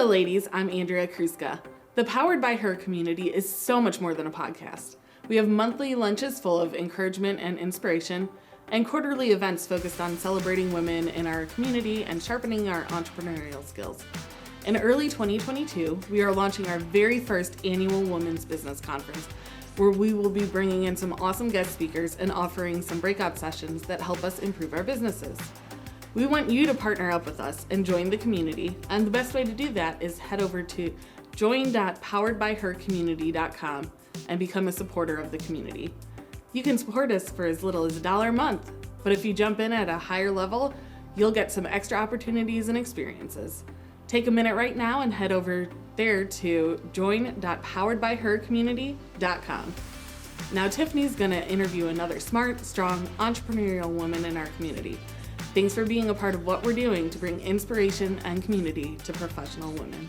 ladies, I'm Andrea Kruska. The Powered by Her community is so much more than a podcast. We have monthly lunches full of encouragement and inspiration, and quarterly events focused on celebrating women in our community and sharpening our entrepreneurial skills. In early 2022, we are launching our very first annual Women's Business Conference, where we will be bringing in some awesome guest speakers and offering some breakout sessions that help us improve our businesses. We want you to partner up with us and join the community, and the best way to do that is head over to join.poweredbyhercommunity.com and become a supporter of the community. You can support us for as little as $1 a month, but if you jump in at a higher level, you'll get some extra opportunities and experiences. Take a minute right now and head over there to join.poweredbyhercommunity.com. Now Tiffany's gonna interview another smart, strong, entrepreneurial woman in our community. Thanks for being a part of what we're doing to bring inspiration and community to professional women.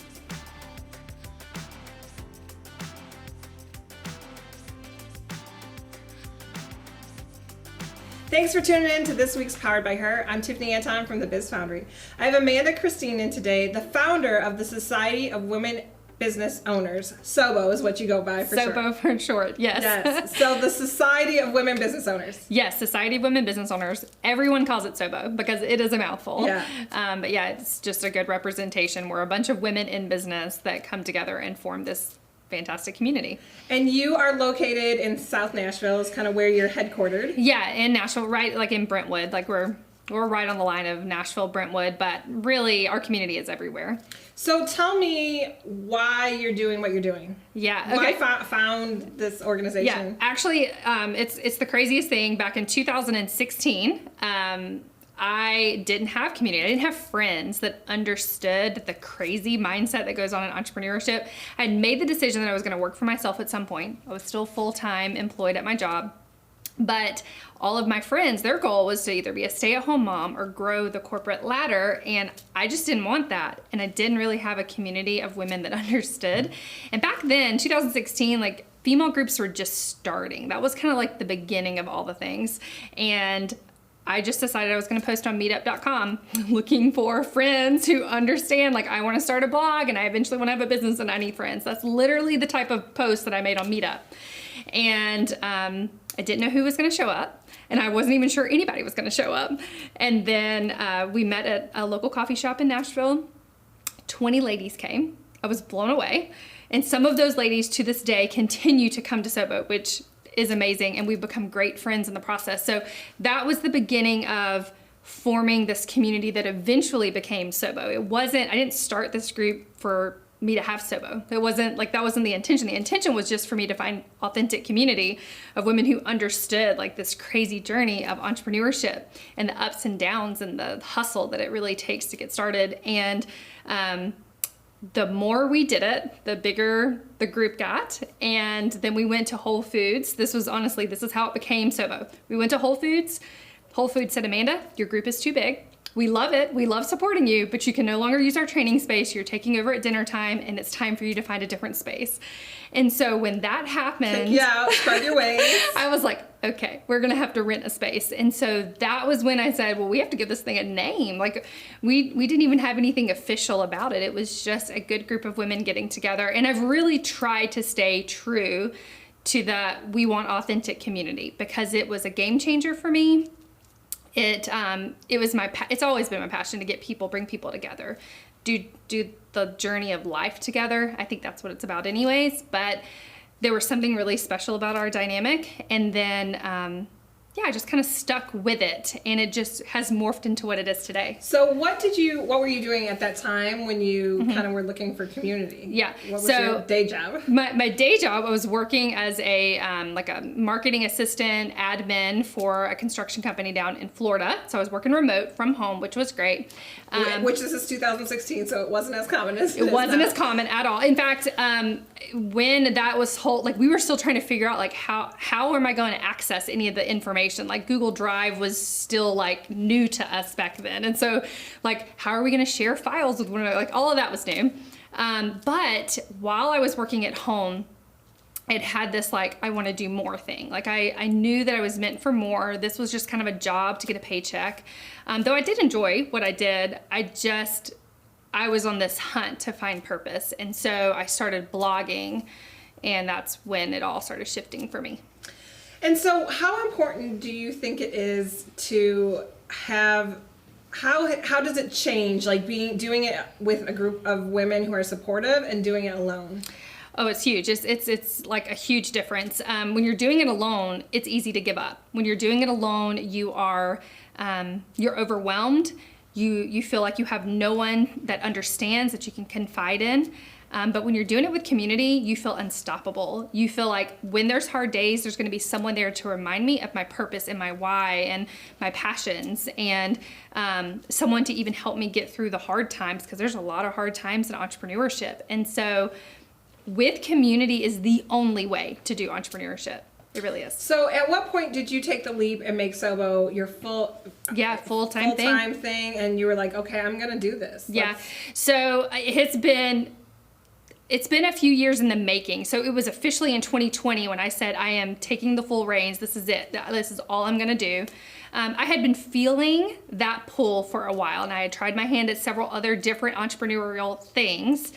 Thanks for tuning in to this week's Powered by Her. I'm Tiffany Anton from the Biz Foundry. I have Amanda Christine in today, the founder of the Society of Women Business Owners. SOBO is what you go by for short. SOBO for short, yes. Yes. So the Society of Women Business Owners. Yes, Society of Women Business Owners. Everyone calls it SOBO because it is a mouthful. Yeah. But yeah, it's just a good representation. We're a bunch of women in business that come together and form this fantastic community. And you are located in South Nashville, is kind of where you're headquartered. Yeah, in Nashville, right, like in Brentwood. Like we're right on the line of Nashville, Brentwood, but really our community is everywhere. So tell me why you're doing what you're doing. Yeah. Okay. Why found this organization? Yeah, actually, it's the craziest thing. Back in 2016, I didn't have community. I didn't have friends that understood the crazy mindset that goes on in entrepreneurship. I had made the decision that I was going to work for myself at some point. I was still full-time employed at my job. But all of my friends, their goal was to either be a stay-at-home mom or grow the corporate ladder, and I just didn't want that. And I didn't really have a community of women that understood. And back then, 2016, like female groups were just starting. That was kind of like the beginning of all the things. And I just decided I was going to post on meetup.com looking for friends who understand, like, I want to start a blog and I eventually want to have a business and I need friends. That's literally the type of post that I made on Meetup. And I didn't know who was going to show up, and I wasn't even sure anybody was going to show up. And then we met at a local coffee shop in Nashville. 20 ladies came. I was blown away. And some of those ladies to this day continue to come to SOBO, which is amazing, and we've become great friends in the process. So that was the beginning of forming this community that eventually became SOBO. I didn't start this group for me to have SOBO. It wasn't like, that wasn't the intention. The intention was just for me to find authentic community of women who understood like this crazy journey of entrepreneurship and the ups and downs and the hustle that it really takes to get started. And the more we did it, the bigger the group got. And then we went to Whole Foods. This is how it became SOBO. We went to Whole Foods. Whole Foods said, Amanda, your group is too big. We love it. We love supporting you, but you can no longer use our training space. You're taking over at dinner time, and it's time for you to find a different space. And so when that happened, spread your wings. I was like, okay, we're gonna have to rent a space. And so that was when I said, well, we have to give this thing a name. Like we didn't even have anything official about it. It was just a good group of women getting together. And I've really tried to stay true to the we want authentic community, because it was a game changer for me. It's always been my passion to bring people together, do the journey of life together. I think that's what it's about anyways, but there was something really special about our dynamic. And then, I just kind of stuck with it, and it just has morphed into what it is today. So what were you doing at that time when you kind of were looking for community? Yeah. What was your day job? My day job, I was working as a marketing assistant admin for a construction company down in Florida. So I was working remote from home, which was great. Which this is 2016, so it wasn't as common as it wasn't as common at all. In fact, when that was we were still trying to figure out like how am I going to access any of the information? Like Google Drive was still like new to us back then. And so like, how are we going to share files with one another? Like all of that was new. But while I was working at home, it had this like, I want to do more thing. Like I knew that I was meant for more. This was just kind of a job to get a paycheck. Though I did enjoy what I did, I just I was on this hunt to find purpose. And so I started blogging, and that's when it all started shifting for me. And so how important do you think it is to have, how does it change, like doing it with a group of women who are supportive and doing it alone? Oh, it's huge. It's like a huge difference. When you're doing it alone, it's easy to give up. When you're doing it alone, you are, you're overwhelmed. You feel like you have no one that understands, that you can confide in. But when you're doing it with community, you feel unstoppable. You feel like when there's hard days, there's going to be someone there to remind me of my purpose and my why and my passions, and someone to even help me get through the hard times, because there's a lot of hard times in entrepreneurship. And so with community is the only way to do entrepreneurship. It really is. So at what point did you take the leap and make Sobo your full-time thing, and you were like, okay, I'm going to do this? Yeah. So it's been a few years in the making. So it was officially in 2020 when I said, I am taking the full reins. This is it. This is all I'm going to do. I had been feeling that pull for a while, and I had tried my hand at several other different entrepreneurial things.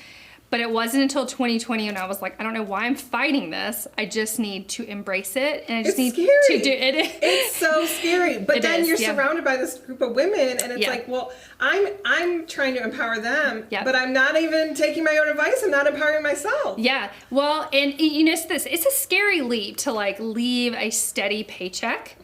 But it wasn't until 2020 when I was like, I don't know why I'm fighting this. I just need to embrace it, and I just need to do it. It's so scary. But then you're surrounded by this group of women, and it's like, well, I'm trying to empower them, but I'm not even taking my own advice. I'm not empowering myself. Yeah. Well, and you know, it's a scary leap to like leave a steady paycheck.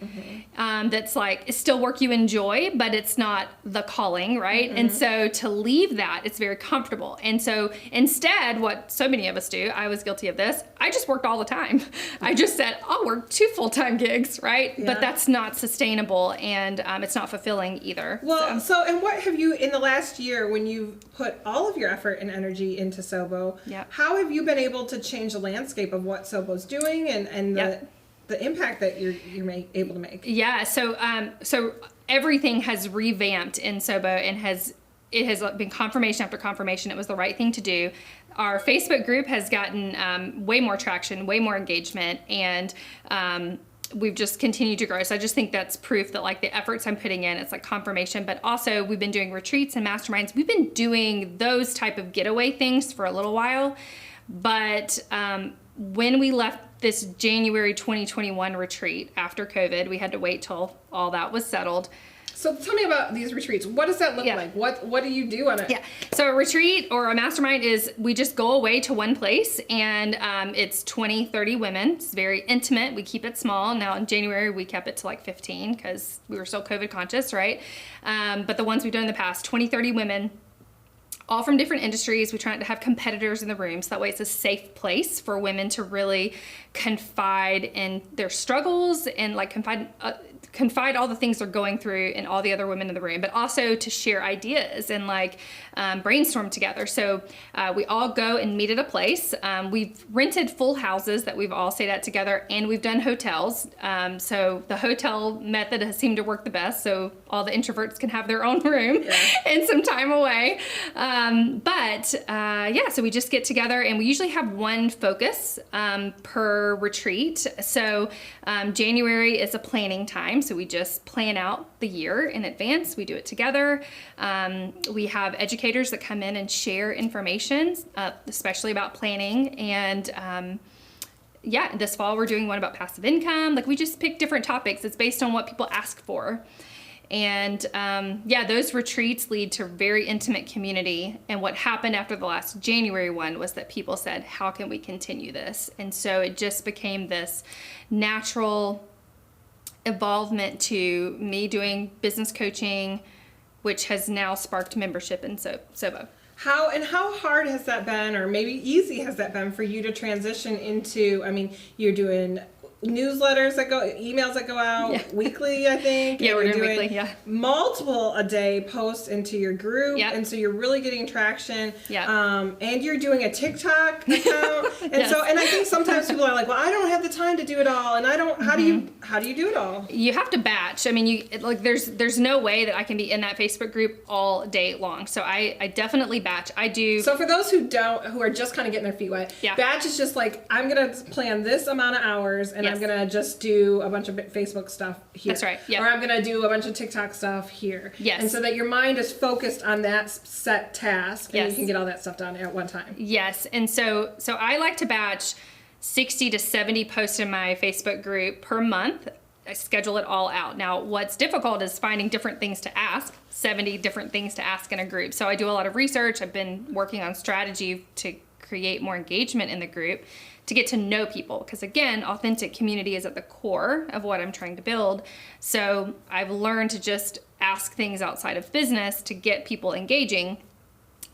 That's like, it's still work you enjoy, but it's not the calling, right? And so to leave that, it's very comfortable. And so instead, what so many of us do, I was guilty of this, I just worked all the time. I just said, I'll work 2 full-time gigs, right? Yeah. But that's not sustainable, and it's not fulfilling either. Well, so and what have you, in the last year, when you've put all of your effort and energy into Sobo, how have you been able to change the landscape of what Sobo's doing and the impact that you're able to make? Yeah, so everything has revamped in Sobo, and it has been confirmation after confirmation it was the right thing to do. Our Facebook group has gotten way more traction, way more engagement, and we've just continued to grow. So I just think that's proof that like the efforts I'm putting in, it's like confirmation. But also we've been doing retreats and masterminds. We've been doing those type of getaway things for a little while. But when we left this January 2021 retreat after COVID, we had to wait till all that was settled. So tell me about these retreats. What does that look like? What do you do on it? Yeah. So a retreat or a mastermind is we just go away to one place, and it's 20, 30 women. It's very intimate. We keep it small. Now in January, we kept it to like 15 because we were so COVID conscious, right? But the ones we've done in the past, 20, 30 women, all from different industries. We try not to have competitors in the room, so that way it's a safe place for women to really confide in their struggles and like confide all the things they're going through and all the other women in the room, but also to share ideas and like brainstorm together. So we all go and meet at a place. We've rented full houses that we've all stayed at together, and we've done hotels. So the hotel method has seemed to work the best, so all the introverts can have their own room and some time away. So we just get together, and we usually have one focus per retreat. So January is a planning time. So we just plan out the year in advance. We do it together. We have educators that come in and share information, especially about planning. And this fall we're doing one about passive income. Like we just pick different topics. It's based on what people ask for. And those retreats lead to very intimate community. And what happened after the last January one was that people said, how can we continue this? And so it just became this natural evolvement to me doing business coaching, which has now sparked membership in Sobo. How hard has that been, or maybe easy has that been for you to transition into, I mean, you're doing newsletters emails that go out weekly, I think. Yeah, we're doing weekly, multiple a day posts into your group. And so you're really getting traction. And you're doing a TikTok account. And and I think sometimes people are like, well, I don't have the time to do it all. And I don't, how do you do it all? You have to batch. I mean, there's no way that I can be in that Facebook group all day long. So I definitely batch. I do. So for those who are just kind of getting their feet wet, batch is just like, I'm going to plan this amount of hours, and I'm going to just do a bunch of Facebook stuff here. That's right. Yep. Or I'm going to do a bunch of TikTok stuff here. Yes. And so that your mind is focused on that set task, and Yes. you can get all that stuff done at one time. Yes. And so I like to batch 60 to 70 posts in my Facebook group per month. I schedule it all out. Now, what's difficult is finding different things to ask, 70 different things to ask in a group. So I do a lot of research. I've been working on strategy to create more engagement in the group, to get to know people. Because again, authentic community is at the core of what I'm trying to build. So I've learned to just ask things outside of business to get people engaging.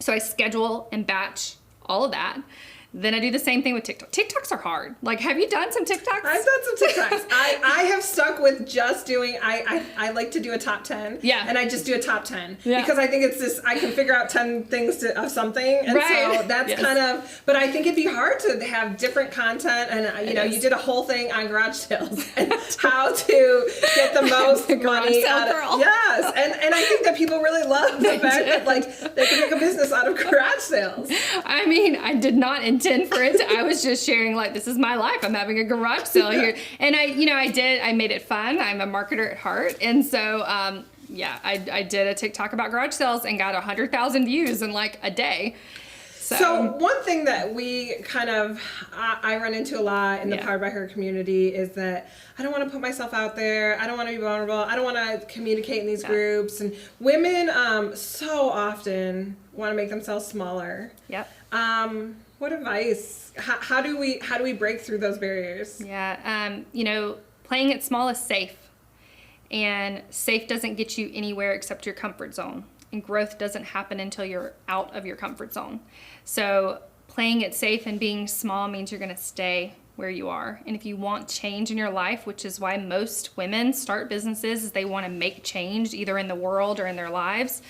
So I schedule and batch all of that. Then I do the same thing with TikTok. TikToks are hard. Like, have you done some TikToks? I've done some TikToks. I have stuck with just doing, I like to do a top 10. Yeah. And I just do a top 10. Yeah. Because I think it's this, I can figure out 10 things of something. And Right. so that's Yes. kind of, but I think it'd be hard to have different content. And, you know, you did a whole thing on garage sales and how to get the most money sale out of, girl. yes. And I think that people really love the fact that, like, they can make a business out of garage sales. I mean, I did not intend for it to, I was just sharing, like, this is my life. I'm having a garage sale here. And I made it fun. I'm a marketer at heart. And so, I did a TikTok about garage sales and got 100,000 views in like a day. So one thing that we kind of, I run into a lot in the Powered by Her community is that I don't want to put myself out there. I don't want to be vulnerable. I don't want to communicate in these groups. And women so often want to make themselves smaller. Yep. What advice? How do we break through those barriers? Yeah. Playing it small is safe. And safe doesn't get you anywhere except your comfort zone. And growth doesn't happen until you're out of your comfort zone. So playing it safe and being small means you're going to stay where you are. And if you want change in your life, which is why most women start businesses, is they want to make change either in the world or in their lives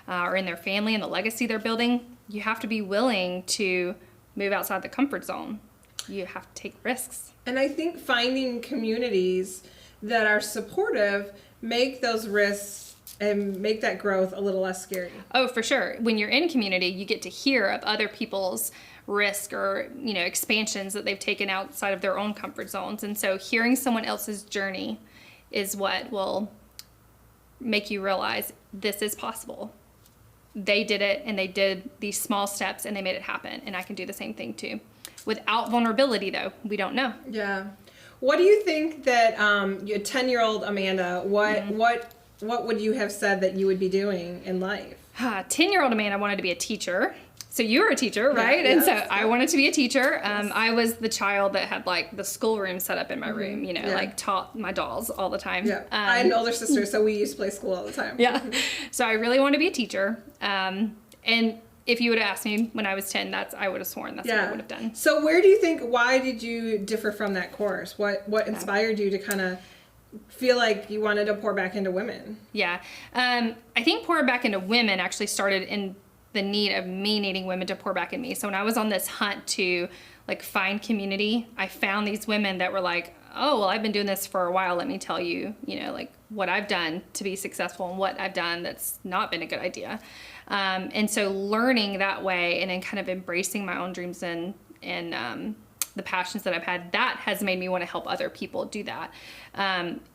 or in their family and the legacy they're building, you have to be willing to move outside the comfort zone. You have to take risks. And I think finding communities that are supportive make those risks and make that growth a little less scary. Oh, for sure. When you're in community, you get to hear of other people's risk or, expansions that they've taken outside of their own comfort zones. And so hearing someone else's journey is what will make you realize this is possible. They did it, and they did these small steps, and they made it happen, and I can do the same thing too. Without vulnerability, though, we don't know. Yeah. What do you think that your 10-year-old Amanda, what would you have said that you would be doing in life? 10-year-old Amanda wanted to be a teacher. So you were a teacher, right? Yeah, and so I wanted to be a teacher. I was the child that had like the schoolroom set up in my room, like taught my dolls all the time. Yeah. I had an older sister, so we used to play school all the time. Yeah. So I really wanted to be a teacher. And if you would have asked me when I was 10, I would have sworn that's what I would have done. So why did you differ from that course? What inspired you to kind of feel like you wanted to pour back into women? Yeah. I think pour back into women actually started in the need of me needing women to pour back in me. So when I was on this hunt to like find community, I found these women that were like, oh, well, I've been doing this for a while. Let me tell you, like what I've done to be successful and what I've done that's not been a good idea. And so learning that way and then kind of embracing my own dreams and the passions that I've had, that has made me want to help other people do that.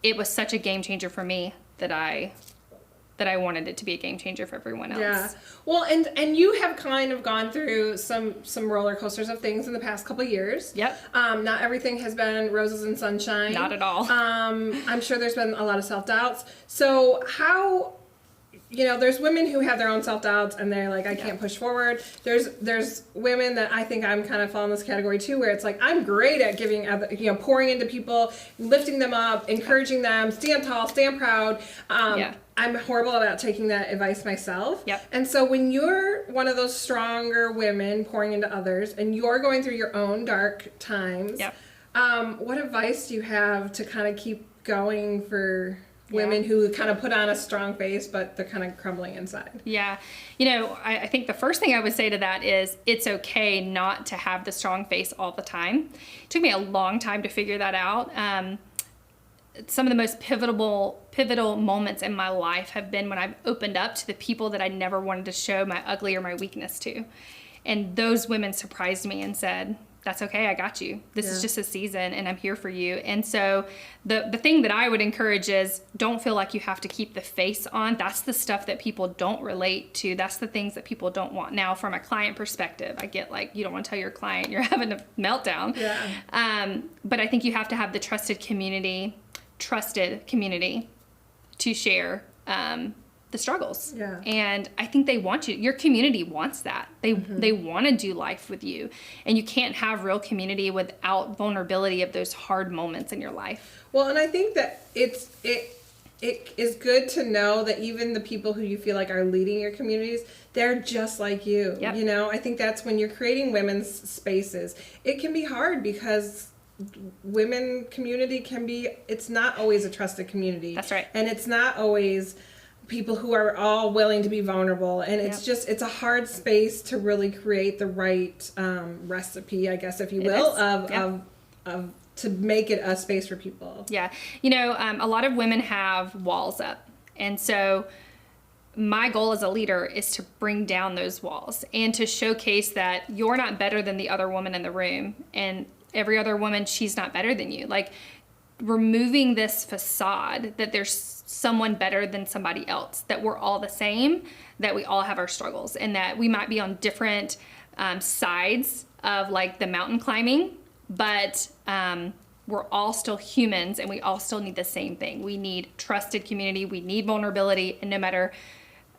It was such a game changer for me that I wanted it to be a game changer for everyone else. Yeah. Well, and you have kind of gone through some roller coasters of things in the past couple of years. Yep. Not everything has been roses and sunshine. Not at all. I'm sure there's been a lot of self-doubts. So how, there's women who have their own self-doubts and they're like, I can't push forward. There's women that I think I'm kind of fall in this category too, where it's like, I'm great at giving, pouring into people, lifting them up, encouraging them, stand tall, stand proud. I'm horrible about taking that advice myself. Yep. And so when you're one of those stronger women pouring into others and you're going through your own dark times, what advice do you have to kind of keep going for women who kind of put on a strong face, but they're kind of crumbling inside? Yeah. I think the first thing I would say to that is it's okay not to have the strong face all the time. It took me a long time to figure that out. Some of the most pivotal moments in my life have been when I've opened up to the people that I never wanted to show my ugly or my weakness to. And those women surprised me and said, that's okay. I got you. This is just a season and I'm here for you. And so the thing that I would encourage is don't feel like you have to keep the face on. That's the stuff that people don't relate to. That's the things that people don't want. Now, from a client perspective, I get like, you don't want to tell your client you're having a meltdown. Yeah. But I think you have to have the trusted community to share the struggles. Yeah. And I think they want you. Your community wants that. They want to do life with you. And you can't have real community without vulnerability of those hard moments in your life. Well, and I think that it is good to know that even the people who you feel like are leading your communities, they're just like you. Yep. You know, I think that's when you're creating women's spaces. It can be hard because women community it's not always a trusted community. That's right. And it's not always people who are all willing to be vulnerable, and it's it's a hard space to really create the right recipe, I guess, if you will, of to make it a space for people. Yeah. You know, a lot of women have walls up, and so my goal as a leader is to bring down those walls and to showcase that you're not better than the other woman in the room, and every other woman, she's not better than you. Like, removing this facade that there's someone better than somebody else, that we're all the same, that we all have our struggles, and that we might be on different sides of like the mountain climbing, but we're all still humans and we all still need the same thing. We need trusted community, we need vulnerability, and no matter,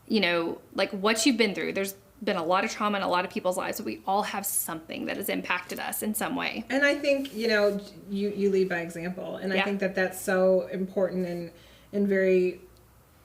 you know, like what you've been through, there's been a lot of trauma in a lot of people's lives, but we all have something that has impacted us in some way. And I think, you know, you lead by example, and I think that that's so important and very,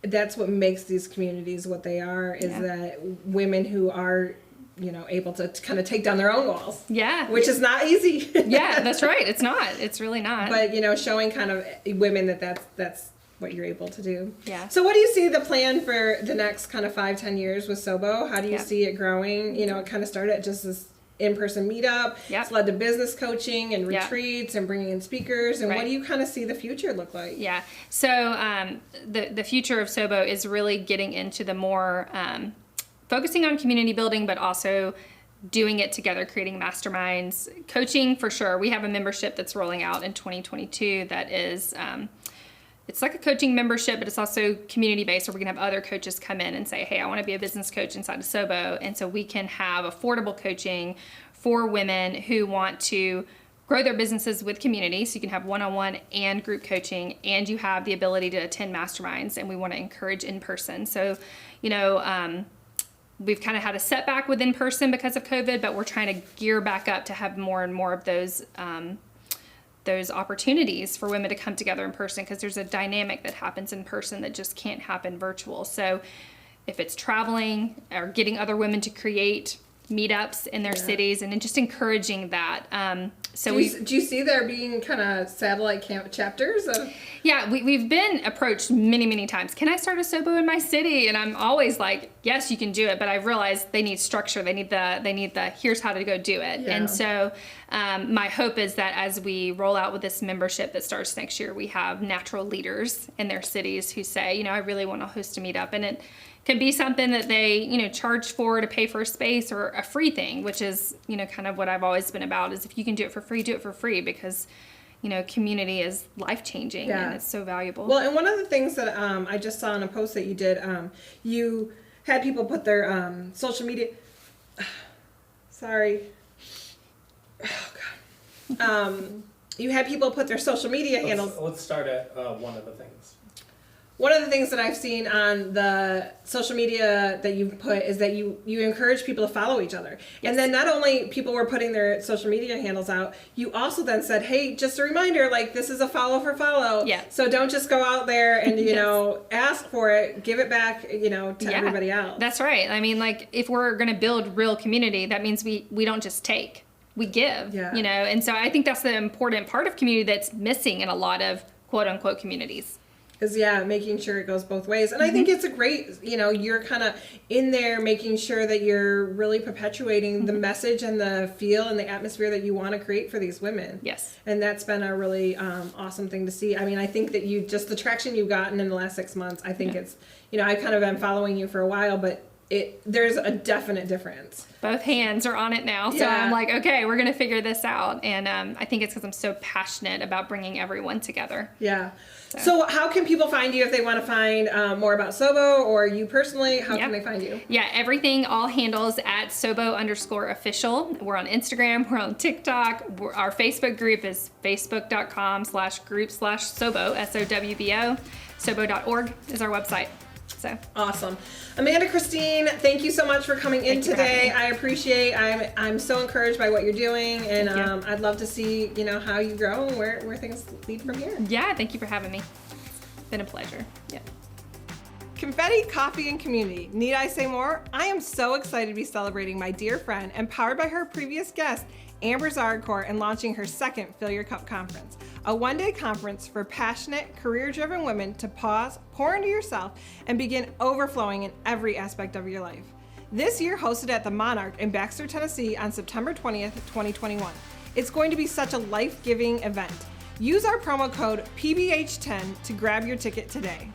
that's what makes these communities what they are, is that women who are, you know, able to kind of take down their own walls. Yeah. Which is not easy. Yeah, that's right. It's not. It's really not. But, you know, showing kind of women that's what you're able to do. Yeah. So what do you see the plan for the next kind of 5-10 years with Sobo? How do you see it growing? You know, it kind of started just this in-person meetup. It's led to business coaching and retreats and bringing in speakers. And what do you kind of see the future look like? Yeah. So the future of Sobo is really getting into the more focusing on community building, but also doing it together, creating masterminds, coaching for sure. We have a membership that's rolling out in 2022 that is it's like a coaching membership, but it's also community-based, where we can have other coaches come in and say, hey, I want to be a business coach inside of Sobo. And so we can have affordable coaching for women who want to grow their businesses with community. So you can have one-on-one and group coaching, and you have the ability to attend masterminds, and we want to encourage in-person. So, you know, we've kind of had a setback with in-person because of COVID, but we're trying to gear back up to have more and more of those opportunities for women to come together in person, because there's a dynamic that happens in person that just can't happen virtual. So if it's traveling or getting other women to create meetups in their cities, and then just encouraging that. So do you see there being kind of satellite camp chapters of? Yeah, we've been approached many times. Can I start a Sobo in my city? And I'm always like, yes, you can do it. But I've realized they need structure. They need the here's how to go do it. Yeah. And so my hope is that as we roll out with this membership that starts next year, we have natural leaders in their cities who say, you know, I really want to host a meetup, and it could be something that they, you know, charge for to pay for a space, or a free thing, which is, you know, kind of what I've always been about, is if you can do it for free, do it for free, because, you know, community is life-changing and it's so valuable. Well, and one of the things that I just saw in a post that you did, you had people put their social media, sorry, oh God, you had people put their social media handles. Let's start at one of the things. One of the things that I've seen on the social media that you've put is that you encourage people to follow each other. Yes. And then not only people were putting their social media handles out, you also then said, hey, just a reminder, like, this is a follow for follow. Yeah. So don't just go out there and, you know, ask for it, give it back, you know, to everybody else. That's right. I mean, like, if we're going to build real community, that means we don't just take, we give, you know. And so I think that's the important part of community that's missing in a lot of quote unquote communities. Is making sure it goes both ways. And I think it's a great, you know, you're kind of in there making sure that you're really perpetuating the message and the feel and the atmosphere that you want to create for these women. Yes. And that's been a really awesome thing to see. I mean, I think that you just the traction you've gotten in the last 6 months, I think it's, you know, I've kind of been following you for a while, but there's a definite difference. Both hands are on it now. So I'm like, okay, we're going to figure this out. And I think it's because I'm so passionate about bringing everyone together. Yeah. So how can people find you if they want to find more about Sobo or you personally? How can they find you? Yeah, everything, all handles at Sobo_official. We're on Instagram. We're on TikTok. Our Facebook group is facebook.com/group/Sobo, SOWBO. Sobo.org is our website. So awesome. Amanda Christine, thank you so much for coming in today. I appreciate, I'm so encouraged by what you're doing, and I'd love to see, how you grow and where things lead from here. Yeah, thank you for having me. It's been a pleasure. Yeah. Confetti, coffee, and community. Need I say more? I am so excited to be celebrating my dear friend and powered by her previous guest, Amber Zardcourt, and launching her second Fill Your Cup conference, a one-day conference for passionate, career-driven women to pause, pour into yourself, and begin overflowing in every aspect of your life. This year hosted at the Monarch in Baxter, Tennessee on September 20th, 2021. It's going to be such a life-giving event. Use our promo code PBH10 to grab your ticket today.